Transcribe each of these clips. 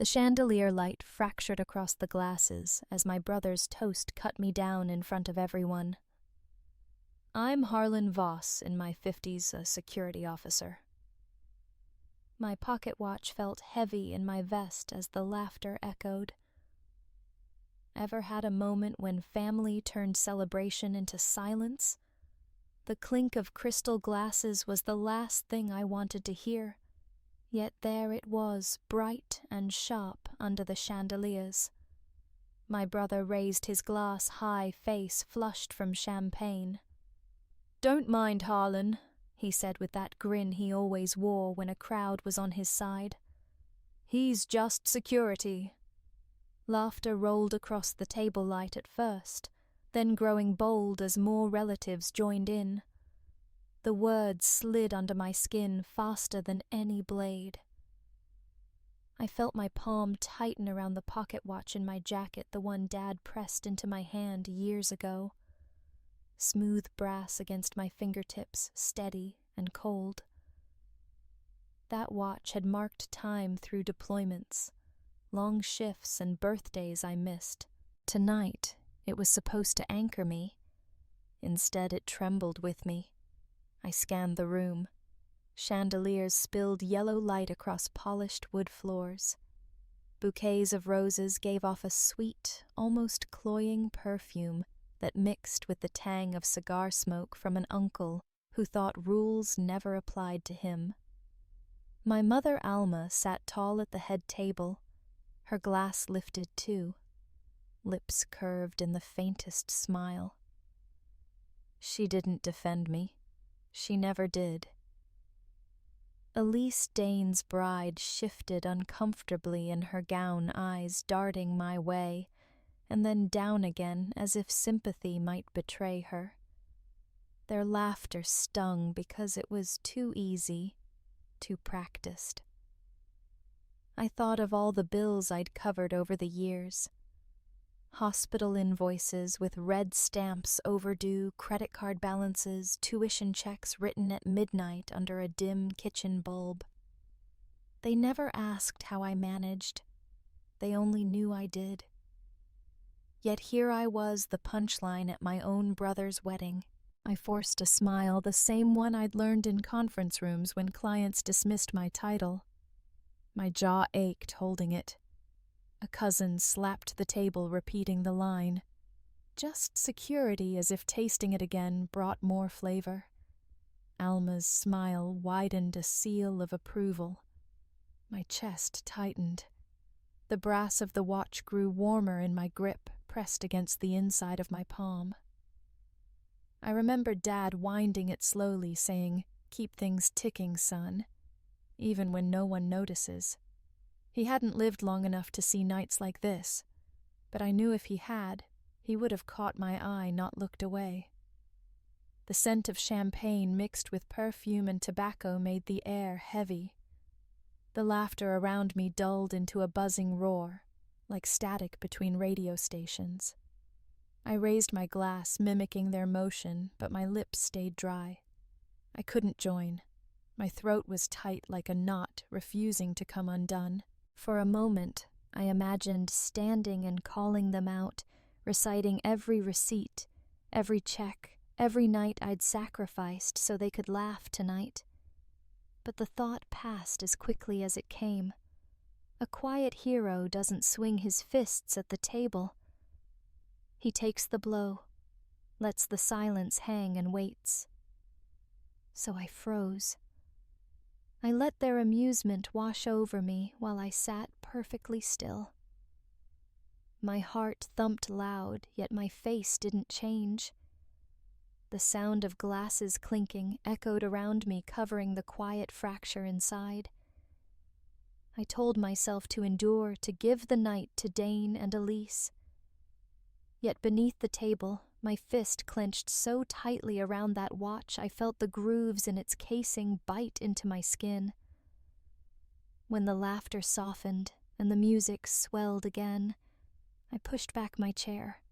The chandelier light fractured across the glasses as my brother's toast cut me down in front of everyone. I'm Harlan Voss, in my 50s, a security officer. My pocket watch felt heavy in my vest as the laughter echoed. Ever had a moment when family turned celebration into silence? The clink of crystal glasses was the last thing I wanted to hear, yet there it was, bright and sharp under the chandeliers. My brother raised his glass high, face flushed from champagne. "Don't mind Harlan," he said with that grin he always wore when a crowd was on his side. "He's just security." Laughter rolled across the table light at first, then growing bold as more relatives joined in. The words slid under my skin faster than any blade. I felt my palm tighten around the pocket watch in my jacket, the one Dad pressed into my hand years ago. Smooth brass against my fingertips, steady and cold. That watch had marked time through deployments, long shifts and birthdays I missed. Tonight, it was supposed to anchor me. Instead, it trembled with me. I scanned the room. Chandeliers spilled yellow light across polished wood floors. Bouquets of roses gave off a sweet, almost cloying perfume that mixed with the tang of cigar smoke from an uncle who thought rules never applied to him. My mother Alma sat tall at the head table, her glass lifted too, lips curved in the faintest smile. She didn't defend me. She never did. Elise Dane's bride shifted uncomfortably in her gown, eyes darting my way, and then down again as if sympathy might betray her. Their laughter stung because it was too easy, too practiced. I thought of all the bills I'd covered over the years. Hospital invoices with red stamps overdue, credit card balances, tuition checks written at midnight under a dim kitchen bulb. They never asked how I managed. They only knew I did. Yet here I was, the punchline at my own brother's wedding. I forced a smile, the same one I'd learned in conference rooms when clients dismissed my title. My jaw ached holding it. A cousin slapped the table, repeating the line. Just security, as if tasting it again brought more flavor. Alma's smile widened a seal of approval. My chest tightened. The brass of the watch grew warmer in my grip, pressed against the inside of my palm. I remembered Dad winding it slowly, saying, "Keep things ticking, son," even when no one notices. He hadn't lived long enough to see nights like this, but I knew if he had, he would have caught my eye, not looked away. The scent of champagne mixed with perfume and tobacco made the air heavy. The laughter around me dulled into a buzzing roar, like static between radio stations. I raised my glass, mimicking their motion, but my lips stayed dry. I couldn't join. My throat was tight like a knot, refusing to come undone. For a moment, I imagined standing and calling them out, reciting every receipt, every check, every night I'd sacrificed so they could laugh tonight. But the thought passed as quickly as it came. A quiet hero doesn't swing his fists at the table. He takes the blow, lets the silence hang and waits. So I froze. I let their amusement wash over me while I sat perfectly still. My heart thumped loud, yet my face didn't change. The sound of glasses clinking echoed around me, covering the quiet fracture inside. I told myself to endure, to give the night to Dane and Elise. Yet beneath the table, my fist clenched so tightly around that watch I felt the grooves in its casing bite into my skin. When the laughter softened and the music swelled again, I pushed back my chair.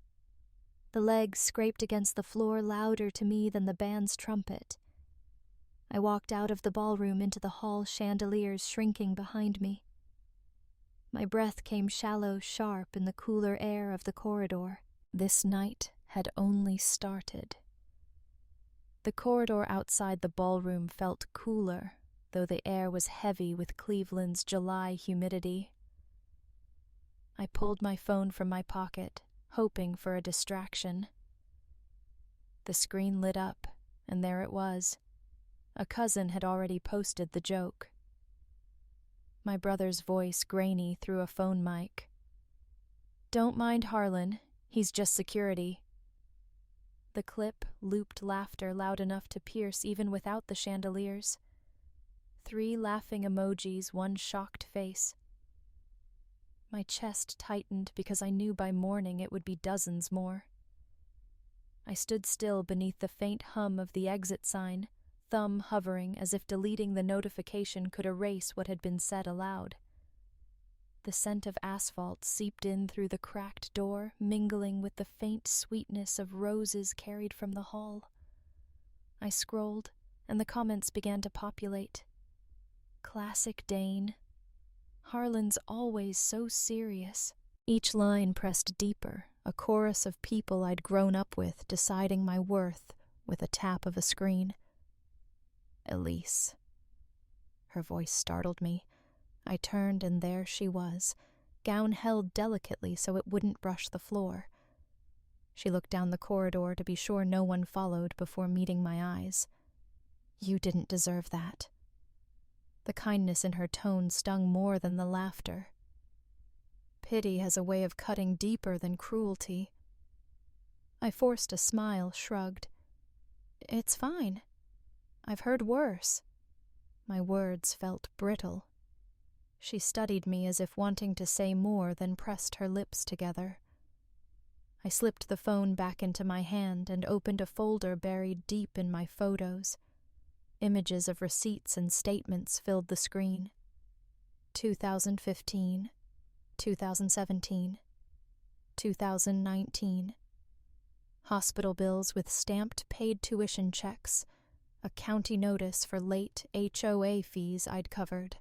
The legs scraped against the floor louder to me than the band's trumpet. I walked out of the ballroom into the hall, chandeliers shrinking behind me. My breath came shallow, sharp in the cooler air of the corridor. This night had only started. The corridor outside the ballroom felt cooler, though the air was heavy with Cleveland's July humidity. I pulled my phone from my pocket, hoping for a distraction. The screen lit up, and there it was. A cousin had already posted the joke. My brother's voice grainy through a phone mic. "Don't mind Harlan, he's just security." The clip looped laughter loud enough to pierce even without the chandeliers. 3 laughing emojis, 1 shocked face. My chest tightened because I knew by morning it would be dozens more. I stood still beneath the faint hum of the exit sign, thumb hovering as if deleting the notification could erase what had been said aloud. The scent of asphalt seeped in through the cracked door, mingling with the faint sweetness of roses carried from the hall. I scrolled, and the comments began to populate. Classic Dane. Harlan's always so serious. Each line pressed deeper, a chorus of people I'd grown up with deciding my worth with a tap of a screen. Elise. Her voice startled me. I turned and there she was, gown held delicately so it wouldn't brush the floor. She looked down the corridor to be sure no one followed before meeting my eyes. "You didn't deserve that." The kindness in her tone stung more than the laughter. Pity has a way of cutting deeper than cruelty. I forced a smile, shrugged. "It's fine. I've heard worse." My words felt brittle. She studied me as if wanting to say more, then pressed her lips together. I slipped the phone back into my hand and opened a folder buried deep in my photos. Images of receipts and statements filled the screen. 2015, 2017, 2019. Hospital bills with stamped paid tuition checks, a county notice for late HOA fees I'd covered.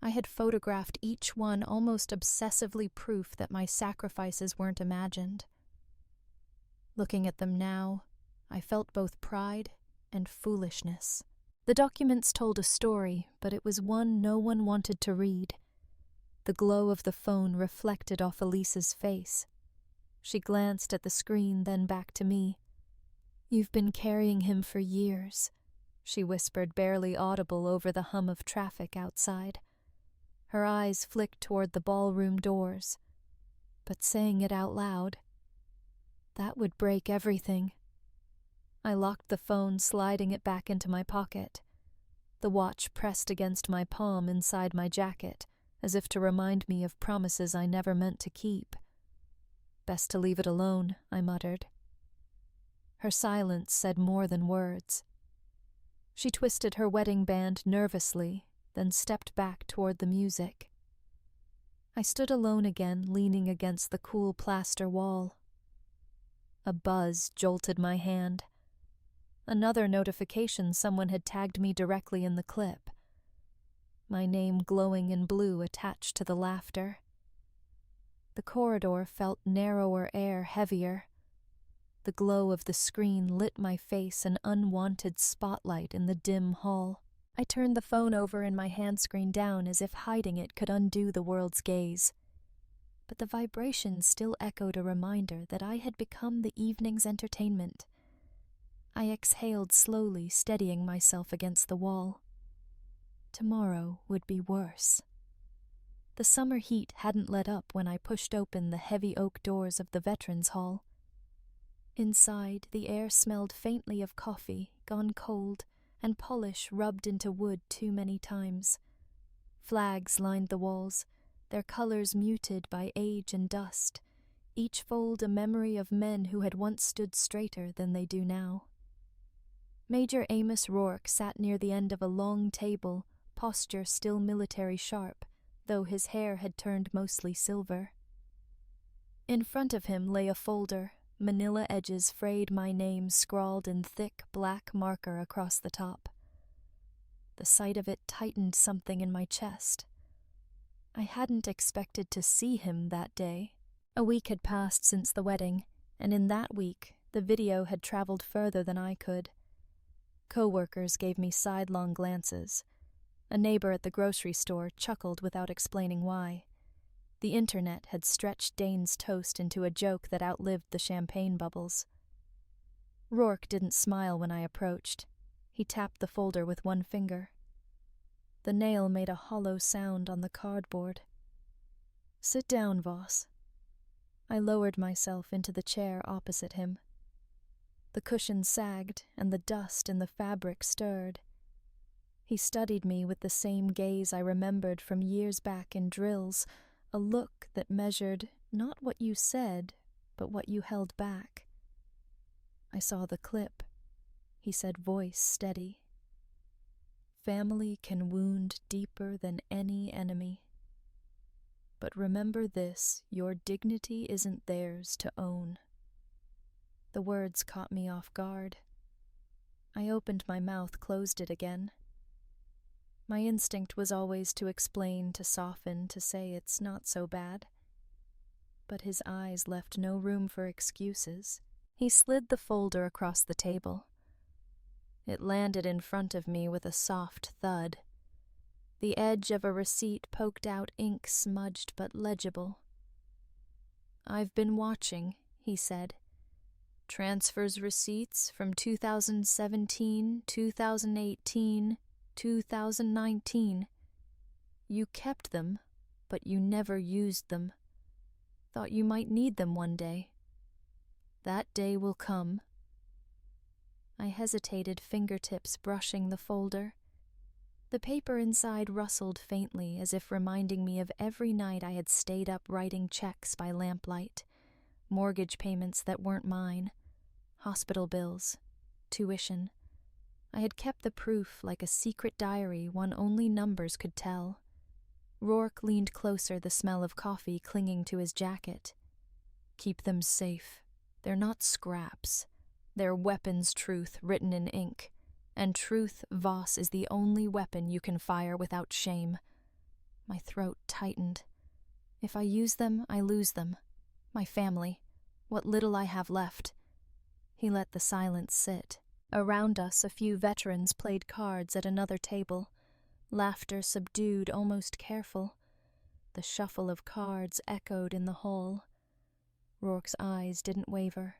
I had photographed each one, almost obsessively proof that my sacrifices weren't imagined. Looking at them now, I felt both pride and foolishness. The documents told a story, but it was one no one wanted to read. The glow of the phone reflected off Elise's face. She glanced at the screen, then back to me. "You've been carrying him for years," she whispered, barely audible over the hum of traffic outside. Her eyes flicked toward the ballroom doors. But saying it out loud, that would break everything. I locked the phone, sliding it back into my pocket. The watch pressed against my palm inside my jacket, as if to remind me of promises I never meant to keep. "Best to leave it alone," I muttered. Her silence said more than words. She twisted her wedding band nervously, then stepped back toward the music. I stood alone again, leaning against the cool plaster wall. A buzz jolted my hand. Another notification someone had tagged me directly in the clip. My name glowing in blue attached to the laughter. The corridor felt narrower air heavier. The glow of the screen lit my face, an unwanted spotlight in the dim hall. I turned the phone over and my hand screen down as if hiding it could undo the world's gaze. But the vibration still echoed a reminder that I had become the evening's entertainment. I exhaled slowly, steadying myself against the wall. Tomorrow would be worse. The summer heat hadn't let up when I pushed open the heavy oak doors of the Veterans Hall. Inside, the air smelled faintly of coffee, gone cold, and polish rubbed into wood too many times. Flags lined the walls, their colors muted by age and dust, each fold a memory of men who had once stood straighter than they do now. Major Amos Rourke sat near the end of a long table, posture still military sharp, though his hair had turned mostly silver. In front of him lay a folder, manila edges frayed, my name scrawled in thick black marker across the top. The sight of it tightened something in my chest. I hadn't expected to see him that day. A week had passed since the wedding, and in that week, the video had traveled further than I could. Co-workers gave me sidelong glances. A neighbor at the grocery store chuckled without explaining why. The internet had stretched Dane's toast into a joke that outlived the champagne bubbles. Rourke didn't smile when I approached. He tapped the folder with one finger. The nail made a hollow sound on the cardboard. "Sit down, Voss." I lowered myself into the chair opposite him. The cushion sagged, and the dust in the fabric stirred. He studied me with the same gaze I remembered from years back in drills, a look that measured not what you said, but what you held back. I saw the clip. He said, voice steady. "Family can wound deeper than any enemy. But remember this, your dignity isn't theirs to own." The words caught me off guard. I opened my mouth, closed it again. My instinct was always to explain, to soften, to say it's not so bad. But his eyes left no room for excuses. He slid the folder across the table. It landed in front of me with a soft thud. The edge of a receipt poked out ink smudged but legible. "I've been watching," he said. "Transfers receipts from 2017, 2018, 2019. You kept them, but you never used them. Thought you might need them one day. That day will come." I hesitated, fingertips brushing the folder. The paper inside rustled faintly, as if reminding me of every night I had stayed up writing checks by lamplight, mortgage payments that weren't mine, hospital bills, tuition. I had kept the proof like a secret diary one only numbers could tell. Rourke leaned closer, the smell of coffee clinging to his jacket. "Keep them safe. They're not scraps. They're weapons, truth, written in ink. And truth, Voss, is the only weapon you can fire without shame." My throat tightened. If I use them, I lose them. My family. What little I have left. He let the silence sit. Around us, a few veterans played cards at another table. Laughter subdued, almost careful. The shuffle of cards echoed in the hall. Rourke's eyes didn't waver.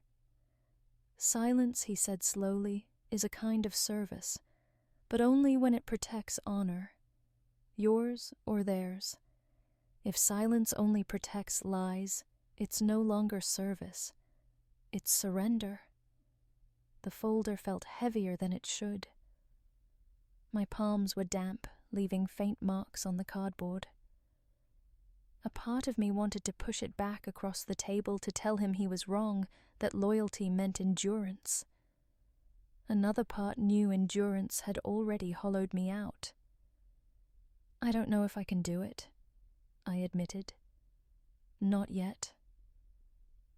"Silence," he said slowly, "is a kind of service, but only when it protects honor. Yours or theirs. If silence only protects lies, it's no longer service. It's surrender." The folder felt heavier than it should. My palms were damp, leaving faint marks on the cardboard. A part of me wanted to push it back across the table to tell him he was wrong, that loyalty meant endurance. Another part knew endurance had already hollowed me out. "I don't know if I can do it," I admitted. "Not yet."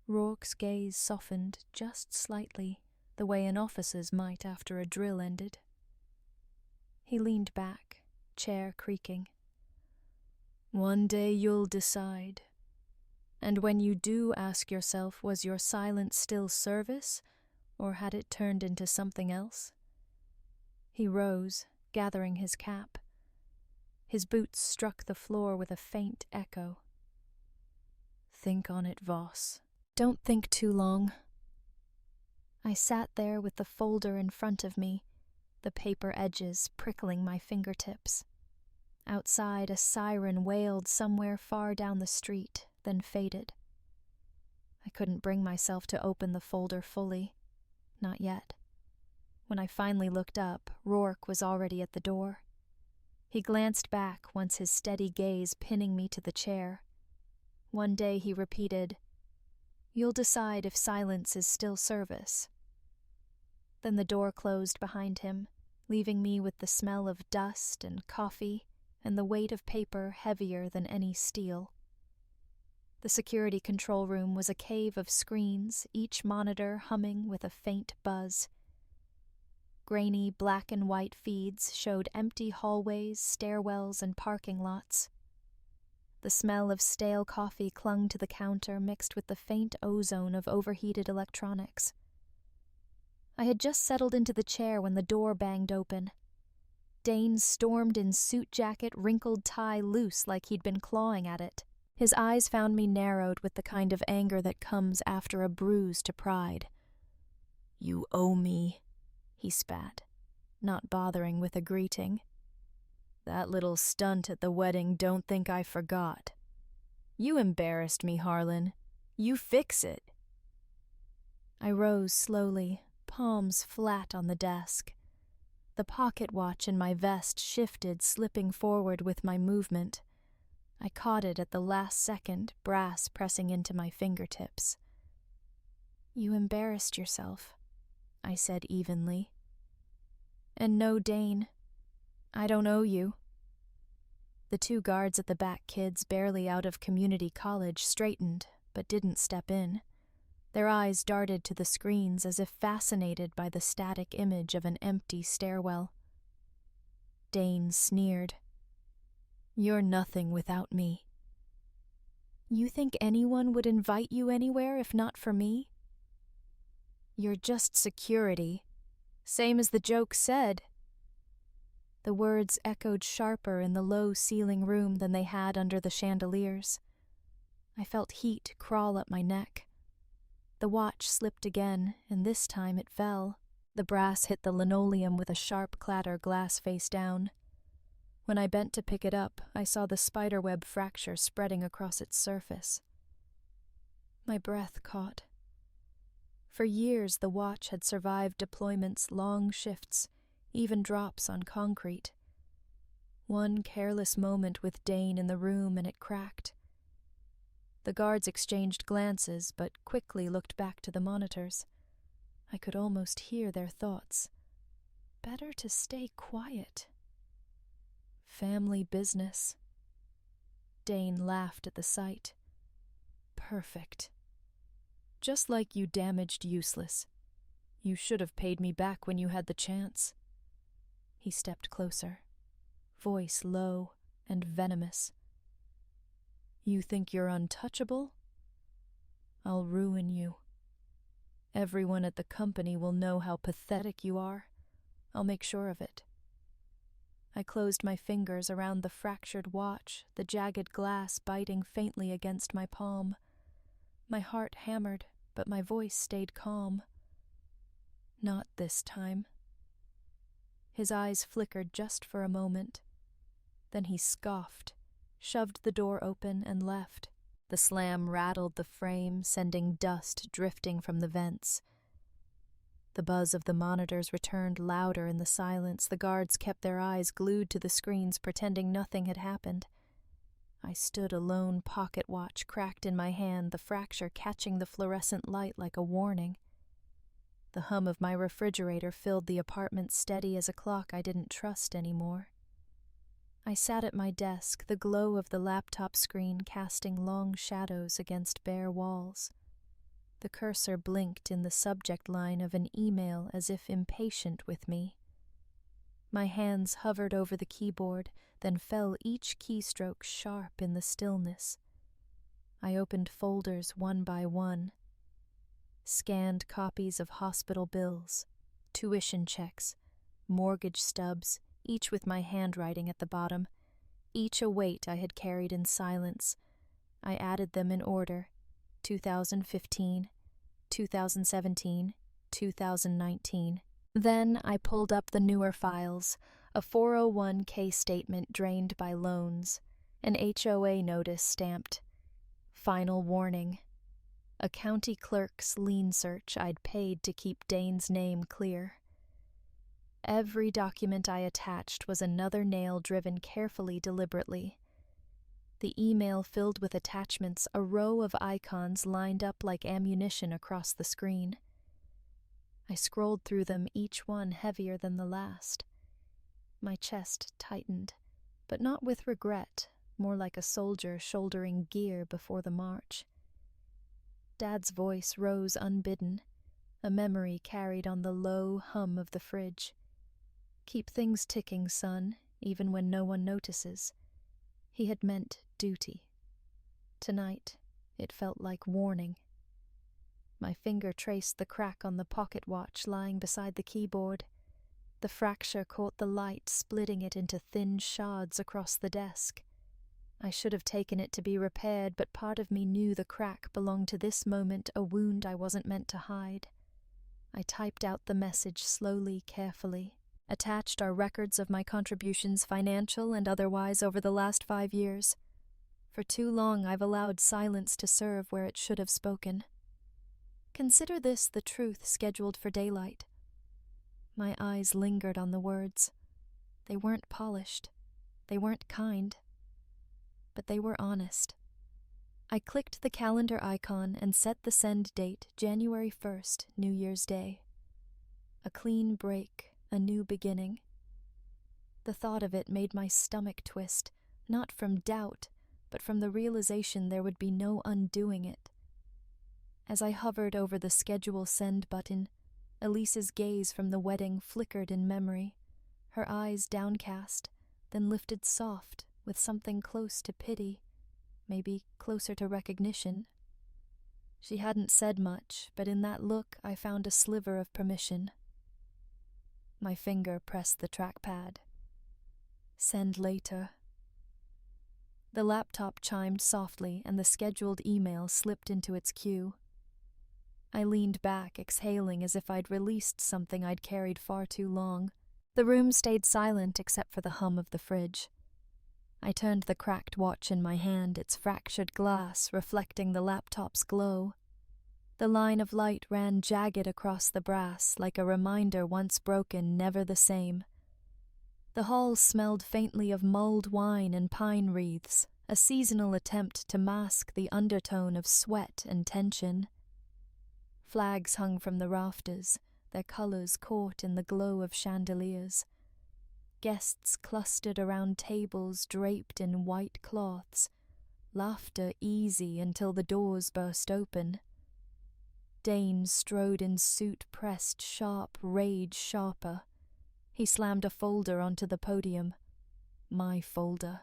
Rourke's gaze softened just slightly, the way an officer's might after a drill ended. He leaned back, chair creaking. "One day you'll decide. And when you do, ask yourself, was your silence still service, or had it turned into something else?" He rose, gathering his cap. His boots struck the floor with a faint echo. "Think on it, Voss. Don't think too long." I sat there with the folder in front of me, the paper edges prickling my fingertips. Outside, a siren wailed somewhere far down the street, then faded. I couldn't bring myself to open the folder fully. Not yet. When I finally looked up, Rourke was already at the door. He glanced back, once his steady gaze pinning me to the chair. One day he repeated, "You'll decide if silence is still service." Then the door closed behind him, leaving me with the smell of dust and coffee and the weight of paper heavier than any steel. The security control room was a cave of screens, each monitor humming with a faint buzz. Grainy black and white feeds showed empty hallways, stairwells, and parking lots. The smell of stale coffee clung to the counter, mixed with the faint ozone of overheated electronics. I had just settled into the chair when the door banged open. Dane stormed in suit jacket, wrinkled tie loose like he'd been clawing at it. His eyes found me narrowed with the kind of anger that comes after a bruise to pride. "You owe me," he spat, not bothering with a greeting. "That little stunt at the wedding, don't think I forgot. You embarrassed me, Harlan. You fix it." I rose slowly, palms flat on the desk. The pocket watch in my vest shifted, slipping forward with my movement. I caught it at the last second, brass pressing into my fingertips. "You embarrassed yourself," I said evenly. "And no, Dane, I don't owe you." The two guards at the back, kids barely out of community college, straightened, but didn't step in. Their eyes darted to the screens as if fascinated by the static image of an empty stairwell. Dane sneered. "You're nothing without me." "You think anyone would invite you anywhere if not for me?" "You're just security. Same as the joke said." The words echoed sharper in the low-ceiling room than they had under the chandeliers. I felt heat crawl up my neck. The watch slipped again, and this time it fell. The brass hit the linoleum with a sharp clatter, glass face down. When I bent to pick it up, I saw the spiderweb fracture spreading across its surface. My breath caught. For years the watch had survived deployments, long shifts, even drops on concrete. One careless moment with Dane in the room and it cracked. The guards exchanged glances, but quickly looked back to the monitors. I could almost hear their thoughts. Better to stay quiet. Family business. Dane laughed at the sight. "Perfect. Just like you damaged Useless. You should have paid me back when you had the chance." He stepped closer, voice low and venomous. "You think you're untouchable? I'll ruin you. Everyone at the company will know how pathetic you are. I'll make sure of it." I closed my fingers around the fractured watch, the jagged glass biting faintly against my palm. My heart hammered, but my voice stayed calm. "Not this time." His eyes flickered just for a moment. Then he scoffed, shoved the door open, and left. The slam rattled the frame, sending dust drifting from the vents. The buzz of the monitors returned louder in the silence. The guards kept their eyes glued to the screens, pretending nothing had happened. I stood alone, pocket watch cracked in my hand, the fracture catching the fluorescent light like a warning. The hum of my refrigerator filled the apartment, steady as a clock I didn't trust anymore. I sat at my desk, the glow of the laptop screen casting long shadows against bare walls. The cursor blinked in the subject line of an email as if impatient with me. My hands hovered over the keyboard, then fell each keystroke sharp in the stillness. I opened folders one by one, scanned copies of hospital bills, tuition checks, mortgage stubs, each with my handwriting at the bottom, each a weight I had carried in silence. I added them in order: 2015, 2017, 2019. Then I pulled up the newer files, a 401k statement drained by loans, an HOA notice stamped, "Final warning," a county clerk's lien search I'd paid to keep Dane's name clear. Every document I attached was another nail driven carefully, deliberately. The email filled with attachments, a row of icons lined up like ammunition across the screen. I scrolled through them, each one heavier than the last. My chest tightened, but not with regret, more like a soldier shouldering gear before the march. Dad's voice rose unbidden, a memory carried on the low hum of the fridge. "Keep things ticking, son, even when no one notices." He had meant duty. Tonight, it felt like warning. My finger traced the crack on the pocket watch lying beside the keyboard. The fracture caught the light, splitting it into thin shards across the desk. I should have taken it to be repaired, but part of me knew the crack belonged to this moment, a wound I wasn't meant to hide. I typed out the message slowly, carefully. Attached are records of my contributions, financial and otherwise, over the last 5 years. For too long I've allowed silence to serve where it should have spoken. Consider this the truth scheduled for daylight. My eyes lingered on the words. They weren't polished. They weren't kind. But they were honest. I clicked the calendar icon and set the send date, January 1st, New Year's Day. A clean break, a new beginning. The thought of it made my stomach twist, not from doubt, but from the realization there would be no undoing it. As I hovered over the schedule send button, Elise's gaze from the wedding flickered in memory, her eyes downcast, then lifted soft with something close to pity, maybe closer to recognition. She hadn't said much, but in that look I found a sliver of permission. My finger pressed the trackpad. Send later. The laptop chimed softly and the scheduled email slipped into its queue. I leaned back, exhaling as if I'd released something I'd carried far too long. The room stayed silent except for the hum of the fridge. I turned the cracked watch in my hand, its fractured glass reflecting the laptop's glow. The line of light ran jagged across the brass, like a reminder once broken, never the same. The hall smelled faintly of mulled wine and pine wreaths, a seasonal attempt to mask the undertone of sweat and tension. Flags hung from the rafters, their colors caught in the glow of chandeliers. Guests clustered around tables draped in white cloths, laughter easy until the doors burst open. Dane strode in suit pressed sharp, rage sharper. He slammed a folder onto the podium. My folder.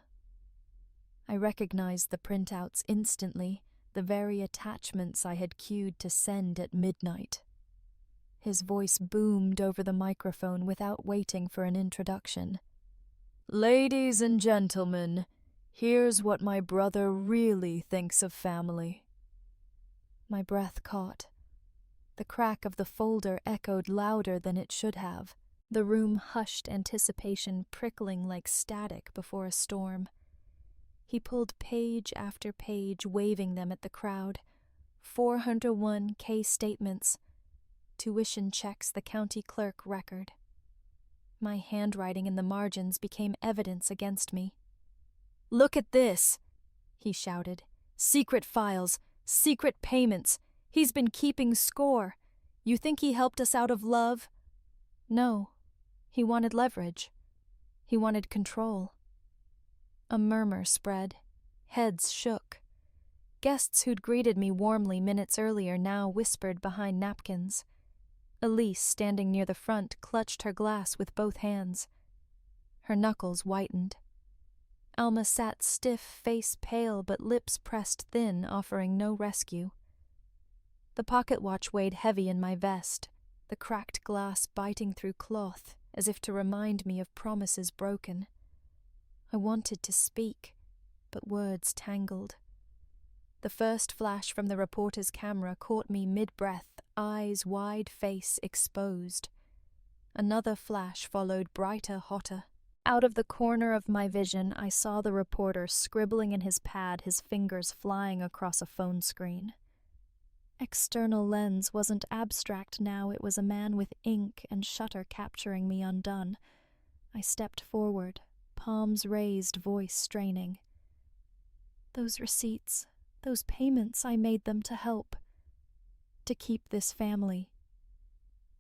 I recognized the printouts instantly, the very attachments I had queued to send at midnight. His voice boomed over the microphone without waiting for an introduction. "Ladies and gentlemen, here's what my brother really thinks of family." My breath caught. The crack of the folder echoed louder than it should have, the room hushed anticipation prickling like static before a storm. He pulled page after page, waving them at the crowd. 401K statements. Tuition checks the county clerk record. My handwriting in the margins became evidence against me. "Look at this," he shouted. "Secret files, secret payments. He's been keeping score. You think he helped us out of love?" No. He wanted leverage. He wanted control. A murmur spread. Heads shook. Guests who'd greeted me warmly minutes earlier now whispered behind napkins. Elise, standing near the front, clutched her glass with both hands. Her knuckles whitened. Alma sat stiff, face pale, but lips pressed thin, offering no rescue. The pocket watch weighed heavy in my vest, the cracked glass biting through cloth, as if to remind me of promises broken. I wanted to speak, but words tangled. The first flash from the reporter's camera caught me mid-breath, eyes wide, face exposed. Another flash followed, brighter, hotter. Out of the corner of my vision, I saw the reporter scribbling in his pad, his fingers flying across a phone screen. External lens wasn't abstract now, it was a man with ink and shutter capturing me undone. I stepped forward, palms raised, voice straining. "Those receipts, those payments, I made them to help. To keep this family."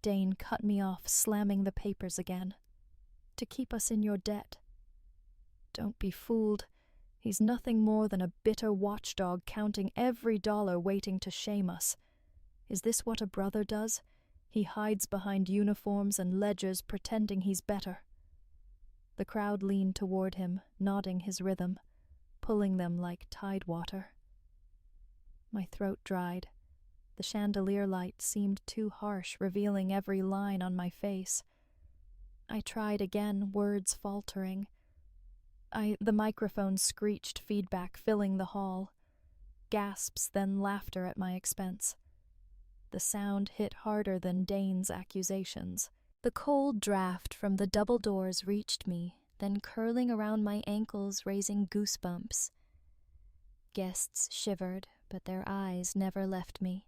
Dane cut me off, slamming the papers again. "To keep us in your debt. Don't be fooled. He's nothing more than a bitter watchdog counting every dollar waiting to shame us. Is this what a brother does? He hides behind uniforms and ledgers pretending he's better." The crowd leaned toward him, nodding his rhythm, pulling them like tidewater. My throat dried. The chandelier light seemed too harsh, revealing every line on my face. I tried again, words faltering. The microphone screeched feedback, filling the hall. Gasps, then laughter at my expense. The sound hit harder than Dane's accusations. The cold draft from the double doors reached me, then curling around my ankles, raising goosebumps. Guests shivered, but their eyes never left me.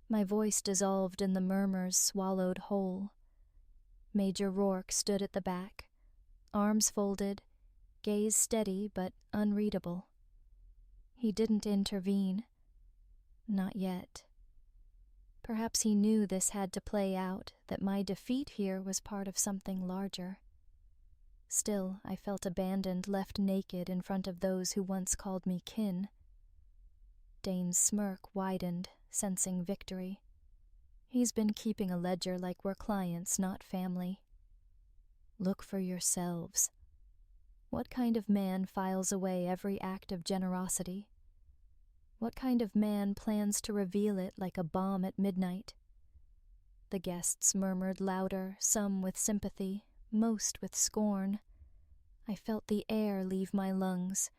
My voice dissolved in the murmurs swallowed whole. Major Rourke stood at the back, arms folded, gaze steady but unreadable. He didn't intervene. Not yet. Perhaps he knew this had to play out, that my defeat here was part of something larger. Still, I felt abandoned, left naked in front of those who once called me kin. Dane's smirk widened, sensing victory. He's been keeping a ledger like we're clients, not family. Look for yourselves. What kind of man files away every act of generosity? What kind of man plans to reveal it like a bomb at midnight? The guests murmured louder, some with sympathy, most with scorn. I felt the air leave my lungs.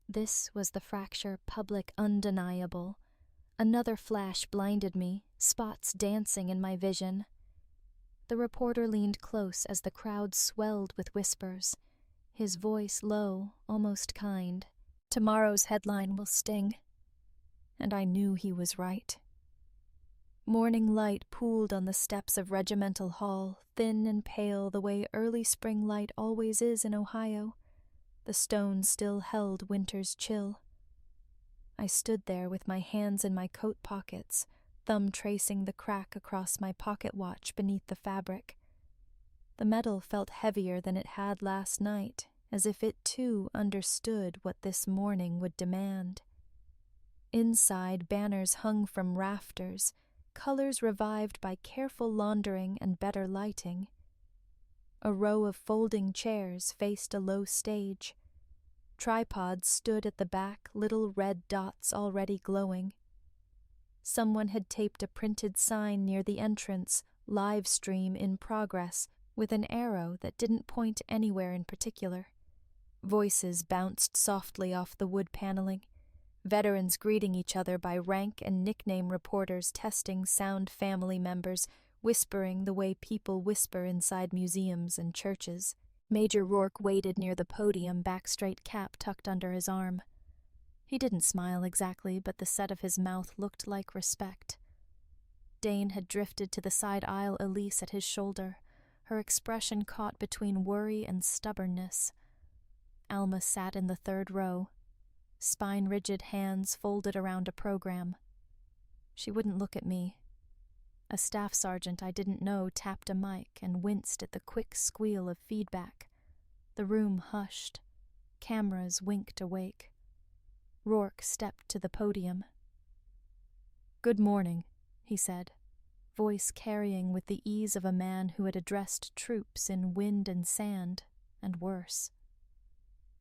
This was the fracture, public, undeniable. Another flash blinded me, spots dancing in my vision. The reporter leaned close as the crowd swelled with whispers, his voice low, almost kind. Tomorrow's headline will sting. And I knew he was right. Morning light pooled on the steps of Regimental Hall, thin and pale the way early spring light always is in Ohio. The stones still held winter's chill. I stood there with my hands in my coat pockets, thumb tracing the crack across my pocket watch beneath the fabric. The metal felt heavier than it had last night, as if it too understood what this morning would demand. Inside, banners hung from rafters, colors revived by careful laundering and better lighting. A row of folding chairs faced a low stage. Tripods stood at the back, little red dots already glowing. Someone had taped a printed sign near the entrance, "Live stream in progress," with an arrow that didn't point anywhere in particular. Voices bounced softly off the wood paneling. Veterans greeting each other by rank and nickname, reporters testing sound, family members, whispering the way people whisper inside museums and churches. Major Rourke waited near the podium, back straight, cap tucked under his arm. He didn't smile exactly, but the set of his mouth looked like respect. Dane had drifted to the side aisle, Elise at his shoulder, her expression caught between worry and stubbornness. Alma sat in the third row, spine-rigid hands folded around a program. She wouldn't look at me. A staff sergeant I didn't know tapped a mic and winced at the quick squeal of feedback. The room hushed. Cameras winked awake. Rourke stepped to the podium. "Good morning," he said, voice carrying with the ease of a man who had addressed troops in wind and sand, and worse.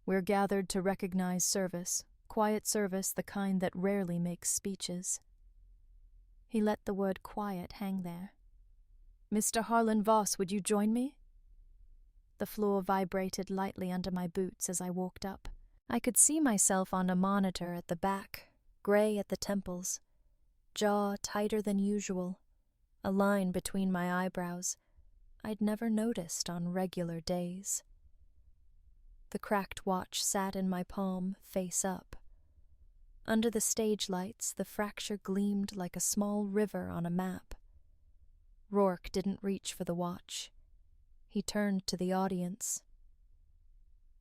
"We're gathered to recognize service, quiet service, the kind that rarely makes speeches." He let the word quiet hang there. "Mr. Harlan Voss, would you join me?" The floor vibrated lightly under my boots as I walked up. I could see myself on a monitor at the back, gray at the temples, jaw tighter than usual, a line between my eyebrows I'd never noticed on regular days. The cracked watch sat in my palm, face up. Under the stage lights, the fracture gleamed like a small river on a map. Rourke didn't reach for the watch. He turned to the audience.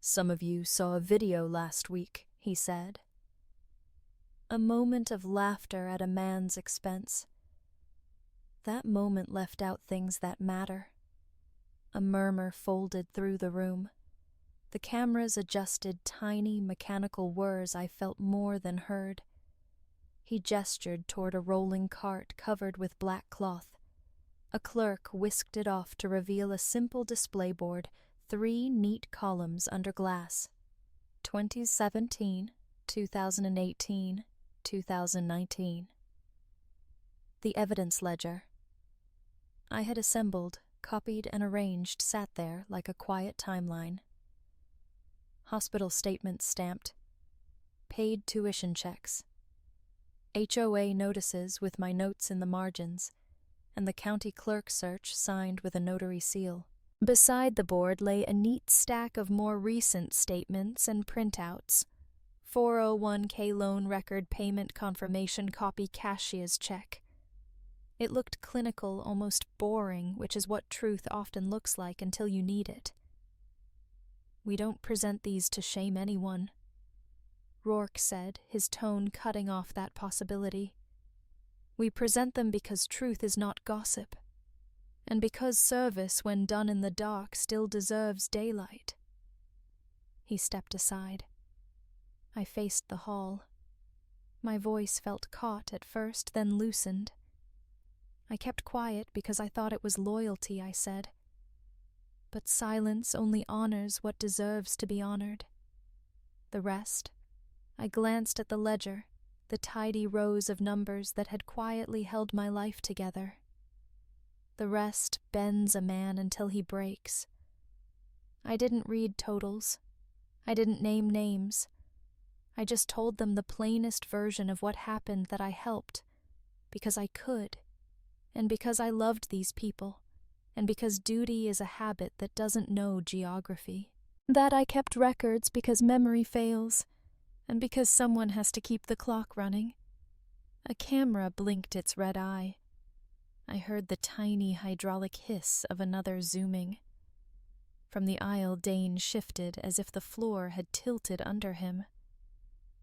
"Some of you saw a video last week," he said. A moment of laughter at a man's expense. That moment left out things that matter. A murmur folded through the room. The cameras adjusted tiny mechanical whirs I felt more than heard. He gestured toward a rolling cart covered with black cloth. A clerk whisked it off to reveal a simple display board, 3 neat columns under glass. 2017, 2018, 2019. The evidence ledger. I had assembled, copied, and arranged sat there like a quiet timeline. Hospital statements stamped. Paid tuition checks. HOA notices with my notes in the margins, and the county clerk search signed with a notary seal. Beside the board lay a neat stack of more recent statements and printouts. 401k loan record payment confirmation copy cashier's check. It looked clinical, almost boring, which is what truth often looks like until you need it. We don't present these to shame anyone, Rourke said, his tone cutting off that possibility. We present them because truth is not gossip, and because service, when done in the dark, still deserves daylight. He stepped aside. I faced the hall. My voice felt caught at first, then loosened. I kept quiet because I thought it was loyalty, I said. But silence only honors what deserves to be honored. The rest, I glanced at the ledger, the tidy rows of numbers that had quietly held my life together. The rest bends a man until he breaks. I didn't read totals. I didn't name names. I just told them the plainest version of what happened that I helped, because I could, and because I loved these people, and because duty is a habit that doesn't know geography. That I kept records because memory fails, and because someone has to keep the clock running. A camera blinked its red eye. I heard the tiny hydraulic hiss of another zooming. From the aisle, Dane shifted as if the floor had tilted under him.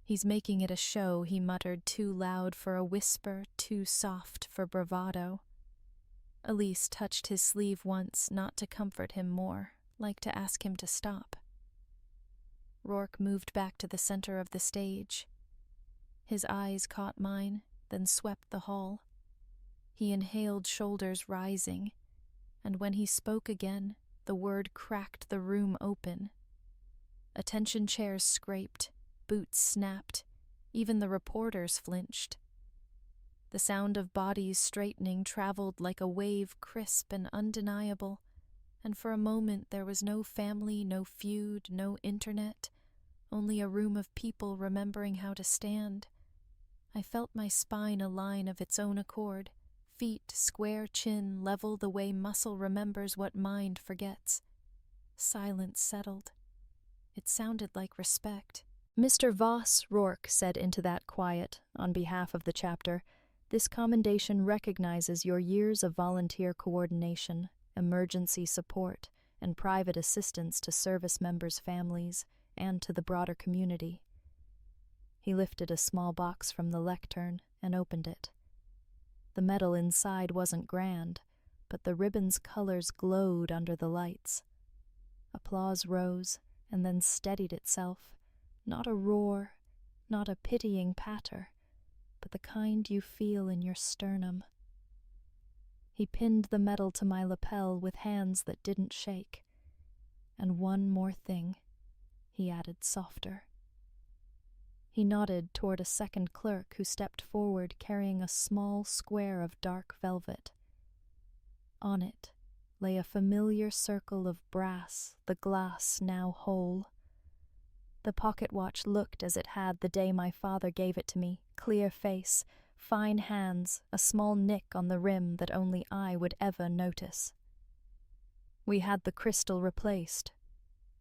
He's making it a show, he muttered, too loud for a whisper, too soft for bravado. Elise touched his sleeve once, not to comfort him more, like to ask him to stop. Rourke moved back to the center of the stage. His eyes caught mine, then swept the hall. He inhaled, shoulders rising, and when he spoke again, the word cracked the room open. Attention chairs scraped, boots snapped, even the reporters flinched. The sound of bodies straightening traveled like a wave, crisp and undeniable, and for a moment there was no family, no feud, no internet, only a room of people remembering how to stand. I felt my spine align of its own accord, feet, square chin, level the way muscle remembers what mind forgets. Silence settled. It sounded like respect. Mr. Voss, Rourke said into that quiet, on behalf of the chapter, this commendation recognizes your years of volunteer coordination, emergency support, and private assistance to service members' families and to the broader community. He lifted a small box from the lectern and opened it. The metal inside wasn't grand, but the ribbon's colors glowed under the lights. Applause rose and then steadied itself, not a roar, not a pitying patter, but the kind you feel in your sternum. He pinned the medal to my lapel with hands that didn't shake. And one more thing, he added softer. He nodded toward a second clerk who stepped forward carrying a small square of dark velvet. On it lay a familiar circle of brass, the glass now whole. The pocket watch looked as it had the day my father gave it to me, clear face, fine hands, a small nick on the rim that only I would ever notice. We had the crystal replaced,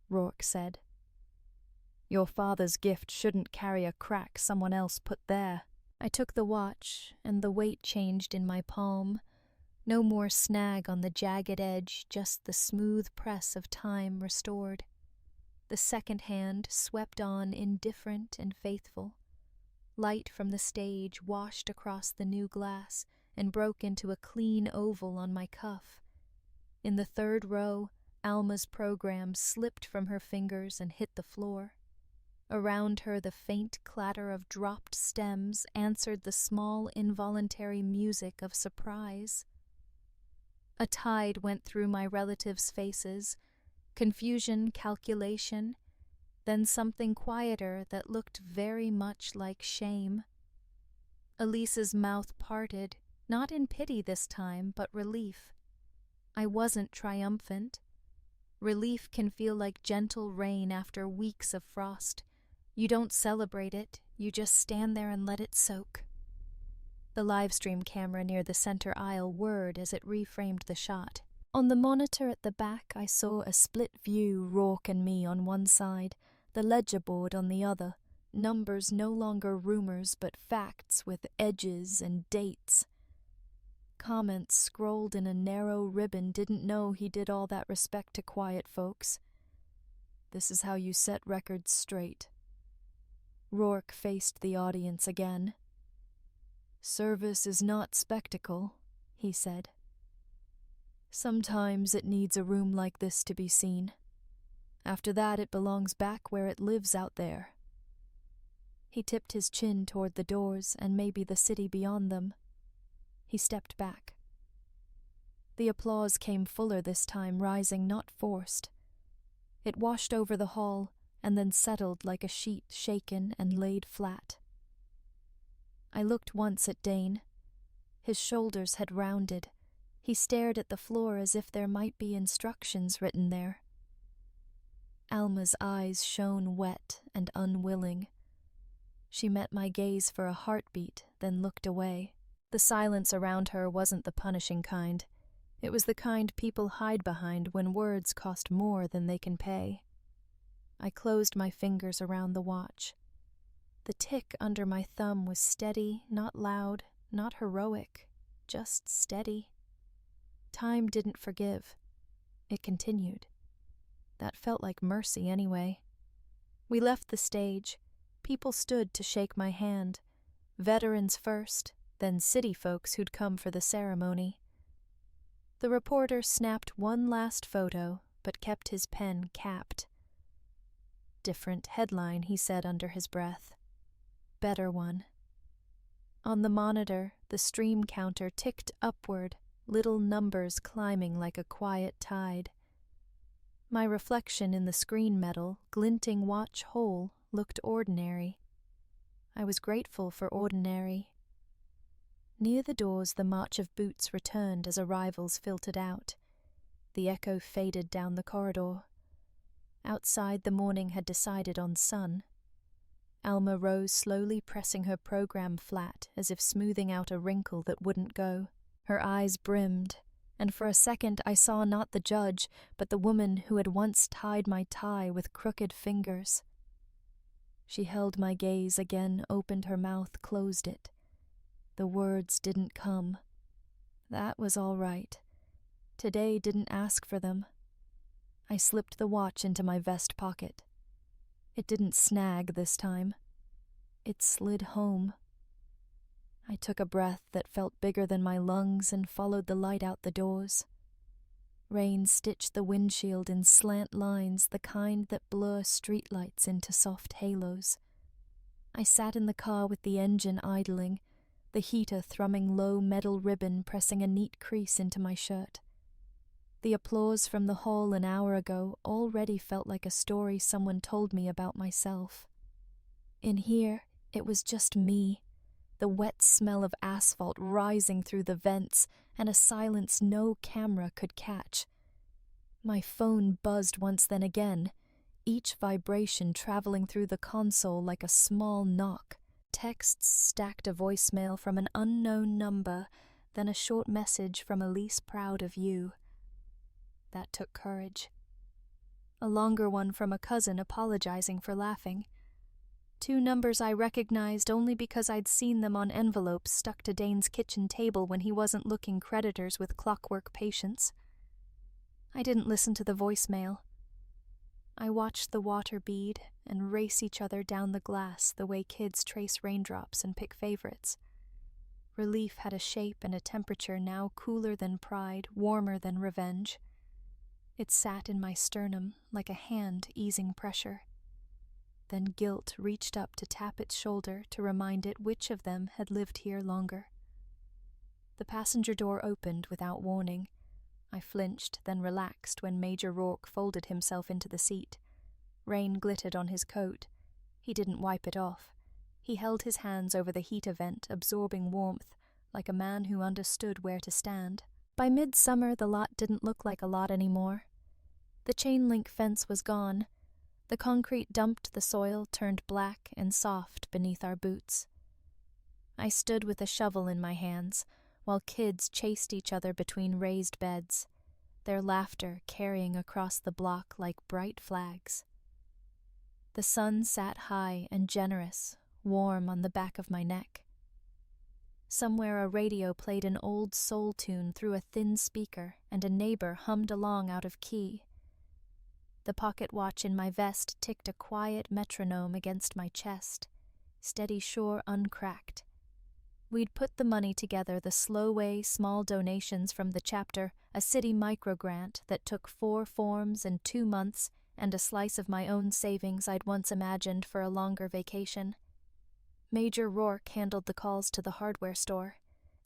Rourke said. Your father's gift shouldn't carry a crack someone else put there. I took the watch, and the weight changed in my palm. No more snag on the jagged edge, just the smooth press of time restored. The second hand swept on indifferent and faithful. Light from the stage washed across the new glass and broke into a clean oval on my cuff. In the third row, Alma's program slipped from her fingers and hit the floor. Around her, the faint clatter of dropped stems answered the small, involuntary music of surprise. A tide went through my relatives' faces, confusion, calculation, then something quieter that looked very much like shame. Elise's mouth parted, not in pity this time, but relief. I wasn't triumphant. Relief can feel like gentle rain after weeks of frost. You don't celebrate it, you just stand there and let it soak. The livestream camera near the center aisle whirred as it reframed the shot. On the monitor at the back, I saw a split view, Rourke and me on one side, the ledger board on the other, numbers no longer rumors but facts with edges and dates. Comments scrolled in a narrow ribbon didn't know he did all that respect to quiet folks. This is how you set records straight. Rourke faced the audience again. Service is not spectacle, he said. Sometimes it needs a room like this to be seen. After that, it belongs back where it lives out there. He tipped his chin toward the doors and maybe the city beyond them. He stepped back. The applause came fuller this time, rising not forced. It washed over the hall and then settled like a sheet shaken and laid flat. I looked once at Dane. His shoulders had rounded. He stared at the floor as if there might be instructions written there. Alma's eyes shone wet and unwilling. She met my gaze for a heartbeat, then looked away. The silence around her wasn't the punishing kind. It was the kind people hide behind when words cost more than they can pay. I closed my fingers around the watch. The tick under my thumb was steady, not loud, not heroic, just steady. Time didn't forgive. It continued. That felt like mercy anyway. We left the stage. People stood to shake my hand. Veterans first, then city folks who'd come for the ceremony. The reporter snapped one last photo, but kept his pen capped. Different headline, he said under his breath. Better one. On the monitor, the stream counter ticked upward, little numbers climbing like a quiet tide. My reflection in the screen metal, glinting watch hole, looked ordinary. I was grateful for ordinary. Near the doors, the march of boots returned as arrivals filtered out. The echo faded down the corridor. Outside, the morning had decided on sun. Alma rose slowly, pressing her program flat as if smoothing out a wrinkle that wouldn't go. Her eyes brimmed, and for a second I saw not the judge, but the woman who had once tied my tie with crooked fingers. She held my gaze again, opened her mouth, closed it. The words didn't come. That was all right. Today didn't ask for them. I slipped the watch into my vest pocket. It didn't snag this time. It slid home. I took a breath that felt bigger than my lungs and followed the light out the doors. Rain stitched the windshield in slant lines, the kind that blur streetlights into soft halos. I sat in the car with the engine idling, the heater thrumming low metal ribbon pressing a neat crease into my shirt. The applause from the hall an hour ago already felt like a story someone told me about myself. In here, it was just me, the wet smell of asphalt rising through the vents, and a silence no camera could catch. My phone buzzed once then again, each vibration traveling through the console like a small knock. Texts stacked a voicemail from an unknown number, then a short message from Elise proud of you. That took courage. A longer one from a cousin apologizing for laughing. 2 numbers I recognized only because I'd seen them on envelopes stuck to Dane's kitchen table when he wasn't looking creditors with clockwork patience. I didn't listen to the voicemail. I watched the water bead and race each other down the glass the way kids trace raindrops and pick favorites. Relief had a shape and a temperature now cooler than pride, warmer than revenge. It sat in my sternum like a hand easing pressure. Then guilt reached up to tap its shoulder to remind it which of them had lived here longer. The passenger door opened without warning. I flinched, then relaxed when Major Rourke folded himself into the seat. Rain glittered on his coat. He didn't wipe it off. He held his hands over the heater vent, absorbing warmth, like a man who understood where to stand. By midsummer, the lot didn't look like a lot anymore. The chain-link fence was gone. The concrete dumped the soil, turned black and soft beneath our boots. I stood with a shovel in my hands, while kids chased each other between raised beds, their laughter carrying across the block like bright flags. The sun sat high and generous, warm on the back of my neck. Somewhere a radio played an old soul tune through a thin speaker, and a neighbor hummed along out of key. The pocket watch in my vest ticked a quiet metronome against my chest, steady sure uncracked. We'd put the money together the slow way small donations from the chapter, a city microgrant that took 4 forms and 2 months, and a slice of my own savings I'd once imagined for a longer vacation. Major Rourke handled the calls to the hardware store.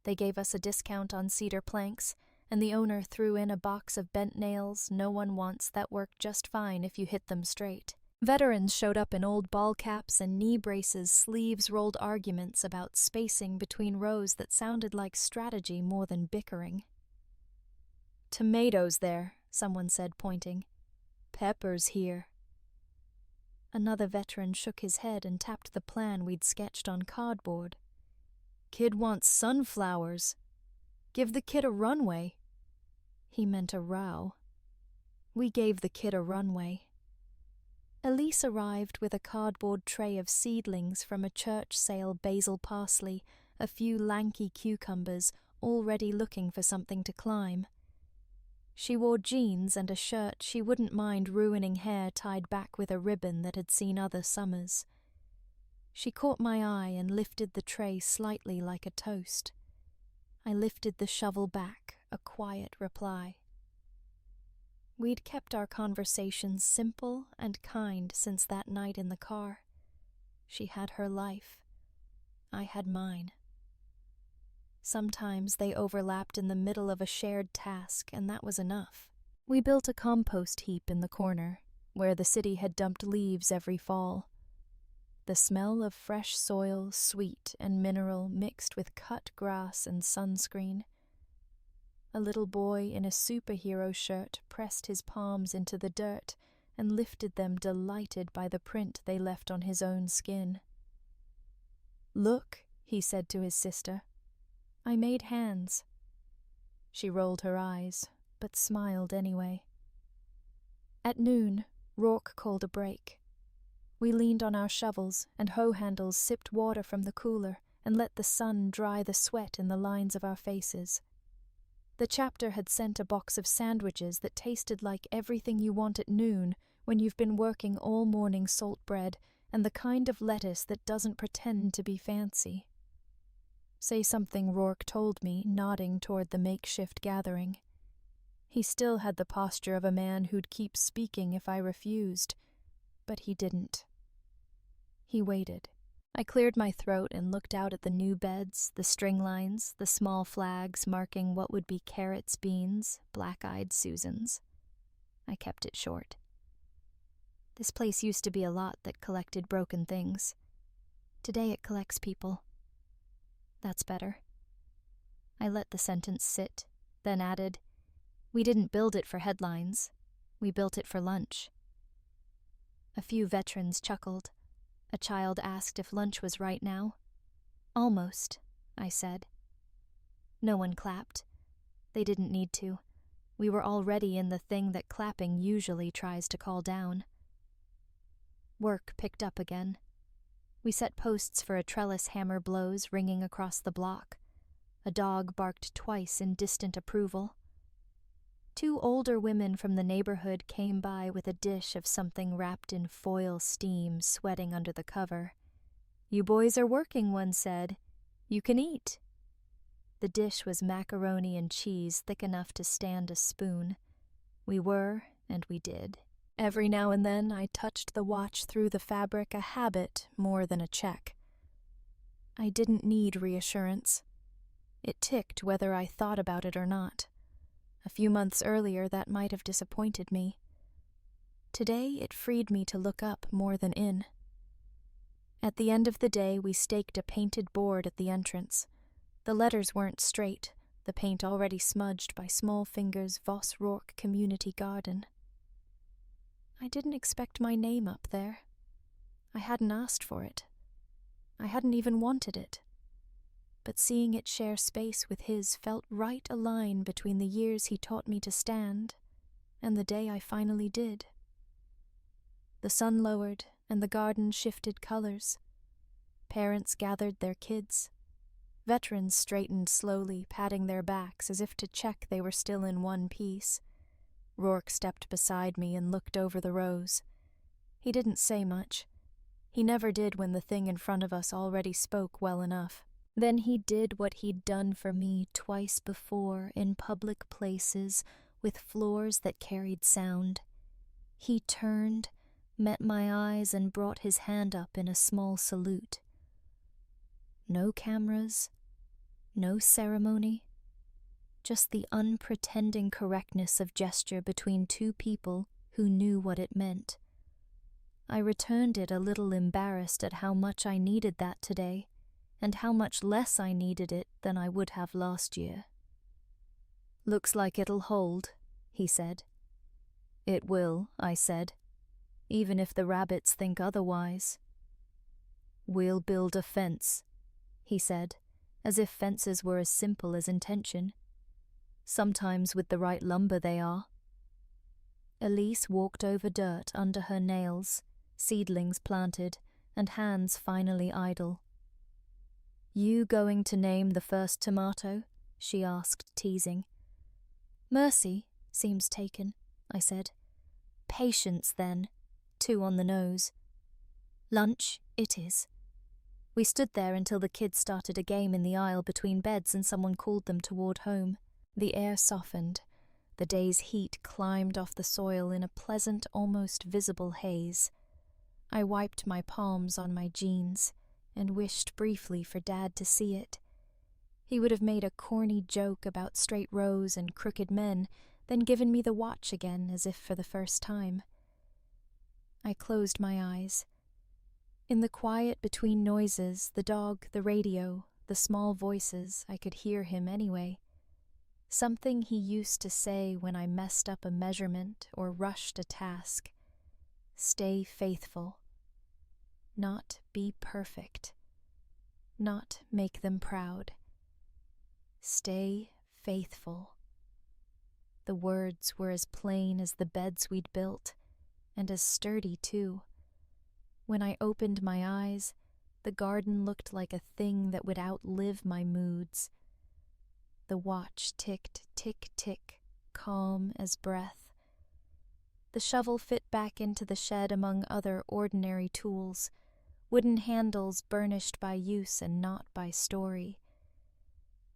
They gave us a discount on cedar planks, and the owner threw in a box of bent nails no one wants that work just fine if you hit them straight. Veterans showed up in old ball caps and knee braces, sleeves rolled arguments about spacing between rows that sounded like strategy more than bickering. "Tomatoes there," someone said, pointing. "Peppers here." Another veteran shook his head and tapped the plan we'd sketched on cardboard. "Kid wants sunflowers. Give the kid a runway." He meant a row. We gave the kid a runway. Elise arrived with a cardboard tray of seedlings from a church sale basil parsley, a few lanky cucumbers, already looking for something to climb. She wore jeans and a shirt she wouldn't mind ruining hair tied back with a ribbon that had seen other summers. She caught my eye and lifted the tray slightly like a toast. I lifted the shovel back, a quiet reply. We'd kept our conversations simple and kind since that night in the car. She had her life. I had mine. Sometimes they overlapped in the middle of a shared task, and that was enough. We built a compost heap in the corner, where the city had dumped leaves every fall. The smell of fresh soil, sweet and mineral, mixed with cut grass and sunscreen. A little boy in a superhero shirt pressed his palms into the dirt and lifted them, delighted by the print they left on his own skin. "Look," he said to his sister. I made hands. She rolled her eyes, but smiled anyway. At noon, Rourke called a break. We leaned on our shovels, and hoe handles sipped water from the cooler and let the sun dry the sweat in the lines of our faces. The chapter had sent a box of sandwiches that tasted like everything you want at noon when you've been working all morning salt bread and the kind of lettuce that doesn't pretend to be fancy. "Say something," Rourke told me, nodding toward the makeshift gathering. He still had the posture of a man who'd keep speaking if I refused, but he didn't. He waited. I cleared my throat and looked out at the new beds, the string lines, the small flags marking what would be carrots, beans, black-eyed Susans. I kept it short. This place used to be a lot that collected broken things. Today it collects people. That's better. I let the sentence sit, then added, "We didn't build it for headlines. We built it for lunch." A few veterans chuckled. A child asked if lunch was right now. "Almost," I said. No one clapped. They didn't need to. We were already in the thing that clapping usually tries to call down. Work picked up again. We set posts for a trellis hammer blows ringing across the block. A dog barked twice in distant approval. 2 older women from the neighborhood came by with a dish of something wrapped in foil steam, sweating under the cover. "You boys are working," one said. "You can eat." The dish was macaroni and cheese thick enough to stand a spoon. We were, and we did. Every now and then I touched the watch through the fabric, a habit more than a check. I didn't need reassurance. It ticked whether I thought about it or not. A few months earlier, that might have disappointed me. Today, it freed me to look up more than in. At the end of the day, we staked a painted board at the entrance. The letters weren't straight, the paint already smudged by Small Fingers Voss Rourke Community Garden. I didn't expect my name up there. I hadn't asked for it. I hadn't even wanted it. But seeing it share space with his felt right a line between the years he taught me to stand and the day I finally did. The sun lowered and the garden shifted colors. Parents gathered their kids. Veterans straightened slowly, patting their backs as if to check they were still in one piece. Rourke stepped beside me and looked over the rows. He didn't say much. He never did when the thing in front of us already spoke well enough. Then he did what he'd done for me twice before in public places with floors that carried sound. He turned, met my eyes, and brought his hand up in a small salute. No cameras, no ceremony, just the unpretending correctness of gesture between two people who knew what it meant. I returned it a little embarrassed at how much I needed that today, and how much less I needed it than I would have last year. "Looks like it'll hold," he said. "It will," I said, "even if the rabbits think otherwise." "We'll build a fence," he said, as if fences were as simple as intention. "Sometimes with the right lumber they are." Elise walked over dirt under her nails, seedlings planted, and hands finally idle. "You going to name the first tomato?" she asked, teasing. "Mercy seems taken," I said. "Patience, then. 2 on the nose." "Lunch it is." We stood there until the kids started a game in the aisle between beds and someone called them toward home. The air softened. The day's heat climbed off the soil in a pleasant, almost visible haze. I wiped my palms on my jeans and wished briefly for Dad to see it. He would have made a corny joke about straight rows and crooked men, then given me the watch again as if for the first time. I closed my eyes. In the quiet between noises, the dog, the radio, the small voices, I could hear him anyway. Something he used to say when I messed up a measurement or rushed a task. Stay faithful. Not be perfect. Not make them proud. Stay faithful. The words were as plain as the beds we'd built, and as sturdy too. When I opened my eyes, the garden looked like a thing that would outlive my moods. The watch ticked, tick, tick, calm as breath. The shovel fit back into the shed among other ordinary tools, wooden handles burnished by use and not by story.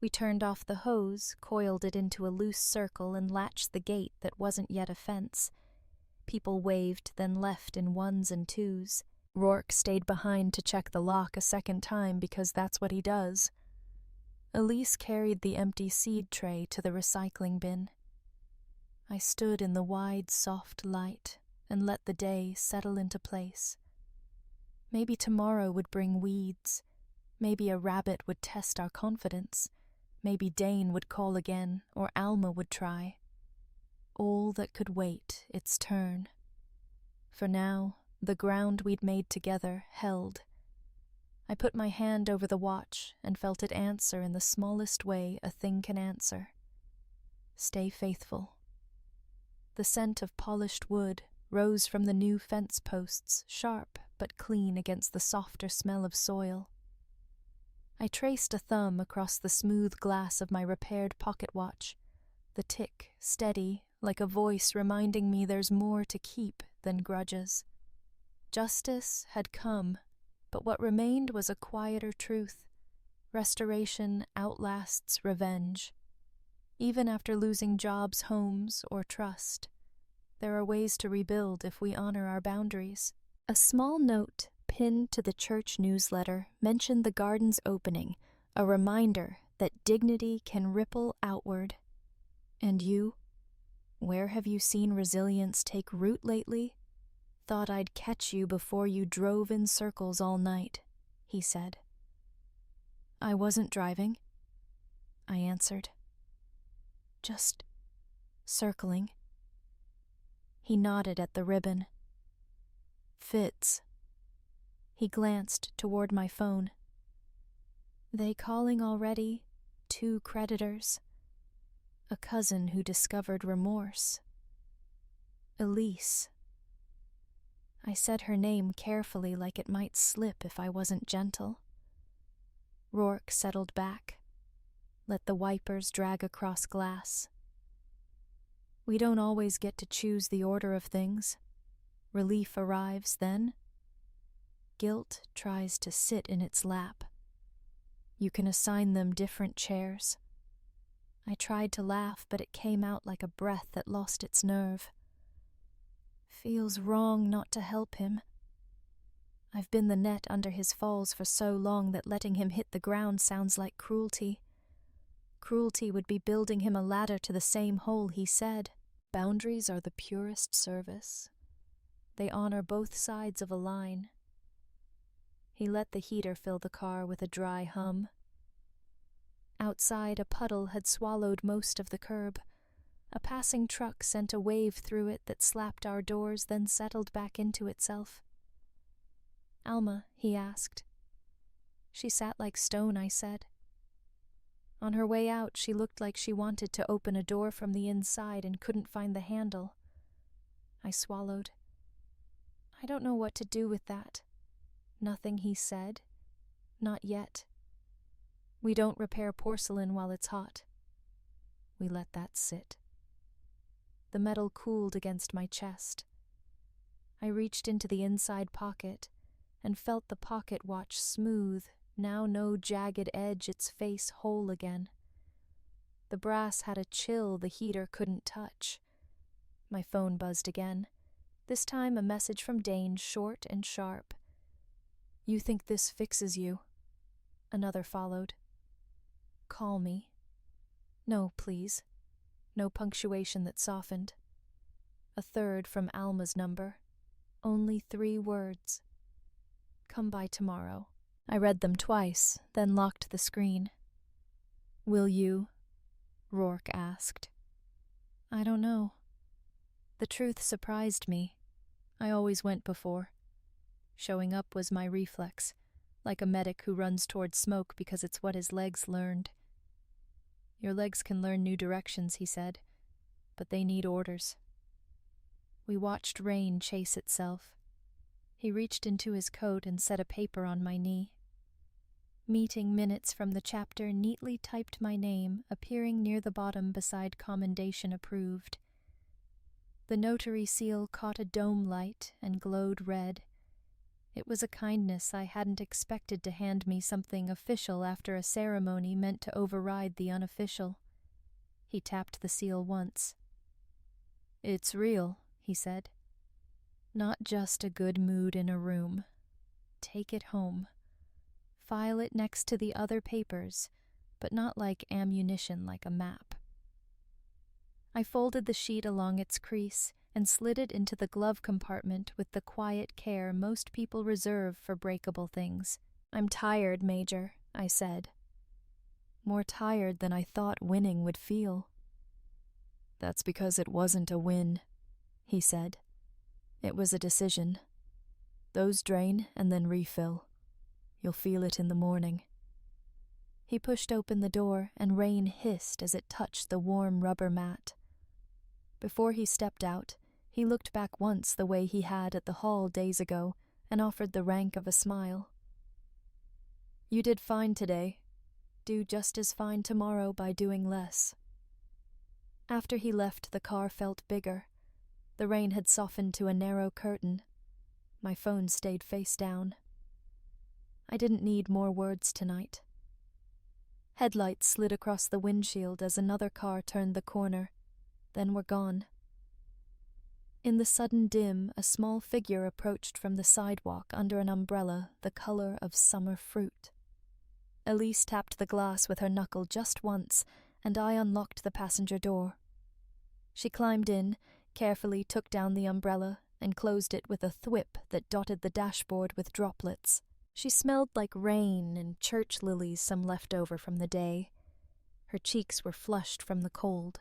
We turned off the hose, coiled it into a loose circle, and latched the gate that wasn't yet a fence. People waved, then left in 1s and 2s. Rourke stayed behind to check the lock a second time because that's what he does. Elise carried the empty seed tray to the recycling bin. I stood in the wide, soft light and let the day settle into place. Maybe tomorrow would bring weeds. Maybe a rabbit would test our confidence. Maybe Dane would call again, or Alma would try. All that could wait its turn. For now, the ground we'd made together held. I put my hand over the watch and felt it answer in the smallest way a thing can answer. Stay faithful. The scent of polished wood rose from the new fence posts, sharp but clean against the softer smell of soil. I traced a thumb across the smooth glass of my repaired pocket watch, the tick steady, like a voice reminding me there's more to keep than grudges. Justice had come, but what remained was a quieter truth. Restoration outlasts revenge. Even after losing jobs, homes, or trust, there are ways to rebuild if we honor our boundaries. A small note pinned to the church newsletter mentioned the garden's opening, a reminder that dignity can ripple outward. And you? Where have you seen resilience take root lately? thought I'd catch you before you drove in circles all night," he said. "I wasn't driving," I answered. "Just circling." He nodded at the ribbon. "Fits." He glanced toward my phone. "They calling already? 2 creditors. A cousin who discovered remorse. Elise." I said her name carefully, like it might slip if I wasn't gentle. Rourke settled back, let the wipers drag across glass. "We don't always get to choose the order of things. Relief arrives then. Guilt tries to sit in its lap. You can assign them different chairs." I tried to laugh, but it came out like a breath that lost its nerve. "Feels wrong not to help him. I've been the net under his falls for so long that letting him hit the ground sounds like cruelty. Cruelty would be building him a ladder to the same hole, he said. Boundaries are the purest service. They honor both sides of a line." He let the heater fill the car with a dry hum. Outside, a puddle had swallowed most of the curb. A passing truck sent a wave through it that slapped our doors, then settled back into itself. "Alma," he asked. "She sat like stone," I said. On her way out, she looked like she wanted to open a door from the inside and couldn't find the handle. I swallowed. "I don't know what to do with that." "Nothing," he said. "Not yet. We don't repair porcelain while it's hot." We let that sit. The metal cooled against my chest. I reached into the inside pocket and felt the pocket watch smooth, now no jagged edge, its face whole again. The brass had a chill the heater couldn't touch. My phone buzzed again, this time a message from Dane, short and sharp. "You think this fixes you?" Another followed. "Call me." "No, please." No punctuation that softened. A third from Alma's number. Only 3 words. "Come by tomorrow." I read them twice, then locked the screen. "Will you?" Rourke asked. "I don't know." The truth surprised me. I always went before. Showing up was my reflex, like a medic who runs toward smoke because it's what his legs learned. "Your legs can learn new directions," he said, "but they need orders." We watched rain chase itself. He reached into his coat and set a paper on my knee. Meeting minutes from the chapter neatly typed my name, appearing near the bottom beside commendation approved. The notary seal caught a dome light and glowed red. It was a kindness I hadn't expected to hand me something official after a ceremony meant to override the unofficial. He tapped the seal once. "It's real," he said. "Not just a good mood in a room. Take it home. File it next to the other papers, but not like ammunition, like a map." I folded the sheet along its crease and slid it into the glove compartment with the quiet care most people reserve for breakable things. "I'm tired, Major," I said. More tired than I thought winning would feel. "That's because it wasn't a win," he said. "It was a decision. Those drain and then refill. You'll feel it in the morning." He pushed open the door and rain hissed as it touched the warm rubber mat. Before he stepped out, he looked back once the way he had at the hall days ago and offered the rank of a smile. "You did fine today. Do just as fine tomorrow by doing less." After he left, the car felt bigger. The rain had softened to a narrow curtain. My phone stayed face down. I didn't need more words tonight. Headlights slid across the windshield as another car turned the corner, then were gone. In the sudden dim, a small figure approached from the sidewalk under an umbrella the color of summer fruit. Elise tapped the glass with her knuckle just once, and I unlocked the passenger door. She climbed in, carefully took down the umbrella, and closed it with a thwip that dotted the dashboard with droplets. She smelled like rain and church lilies, some left over from the day. Her cheeks were flushed from the cold.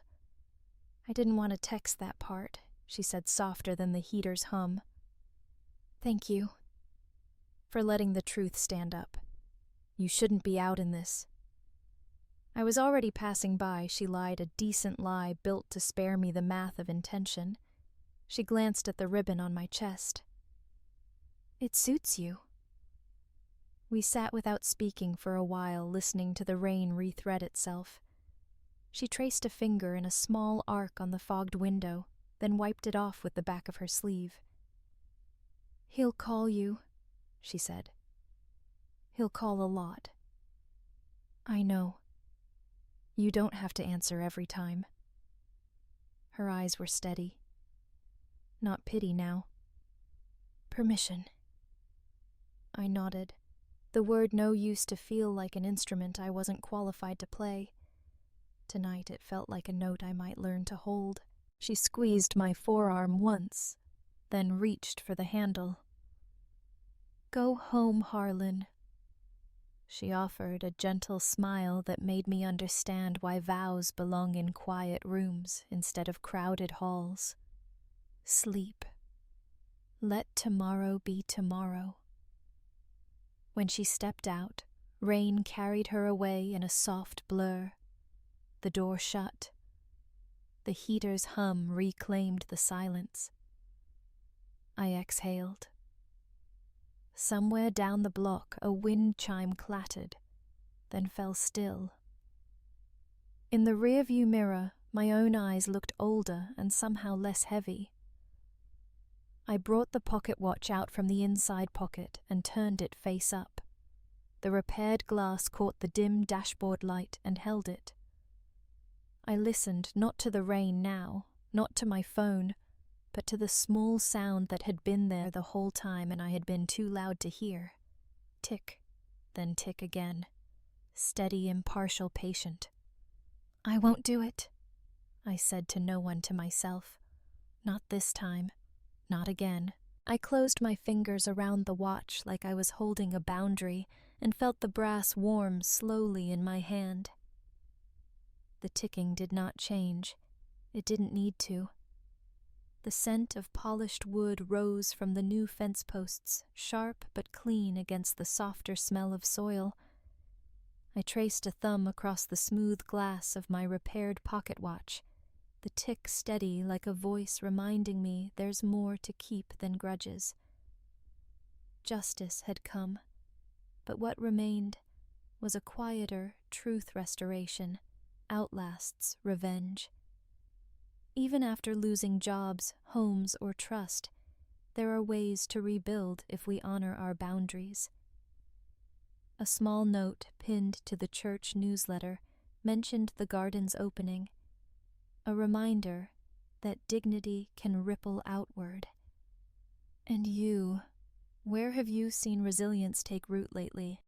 "I didn't want to text that part," she said, softer than the heater's hum. "Thank you for letting the truth stand up. You shouldn't be out in this." I was already passing by. She lied, a decent lie built to spare me the math of intention. She glanced at the ribbon on my chest. "It suits you." We sat without speaking for a while, listening to the rain rethread itself. She traced a finger in a small arc on the fogged window, then wiped it off with the back of her sleeve. "He'll call you," she said. "He'll call a lot." "I know. You don't have to answer every time." Her eyes were steady. Not pity now. "Permission." I nodded. The word no used to feel like an instrument I wasn't qualified to play. Tonight it felt like a note I might learn to hold. She squeezed my forearm once, then reached for the handle. "Go home, Harlan." She offered a gentle smile that made me understand why vows belong in quiet rooms instead of crowded halls. "Sleep. Let tomorrow be tomorrow." When she stepped out, rain carried her away in a soft blur. The door shut. The heater's hum reclaimed the silence. I exhaled. Somewhere down the block, a wind chime clattered, then fell still. In the rearview mirror, my own eyes looked older and somehow less heavy. I brought the pocket watch out from the inside pocket and turned it face up. The repaired glass caught the dim dashboard light and held it. I listened not to the rain now, not to my phone, but to the small sound that had been there the whole time and I had been too loud to hear. Tick, then tick again. Steady, impartial, patient. "I won't do it," I said to no one, to myself. Not this time. Not again. I closed my fingers around the watch like I was holding a boundary and felt the brass warm slowly in my hand. The ticking did not change. It didn't need to. The scent of polished wood rose from the new fence posts, sharp but clean against the softer smell of soil. I traced a thumb across the smooth glass of my repaired pocket watch, the tick steady like a voice reminding me there's more to keep than grudges. Justice had come, but what remained was a quieter truth restoration, outlasts revenge. Even after losing jobs, homes, or trust, there are ways to rebuild if we honor our boundaries. A small note pinned to the church newsletter mentioned the garden's opening, a reminder that dignity can ripple outward. And you, where have you seen resilience take root lately?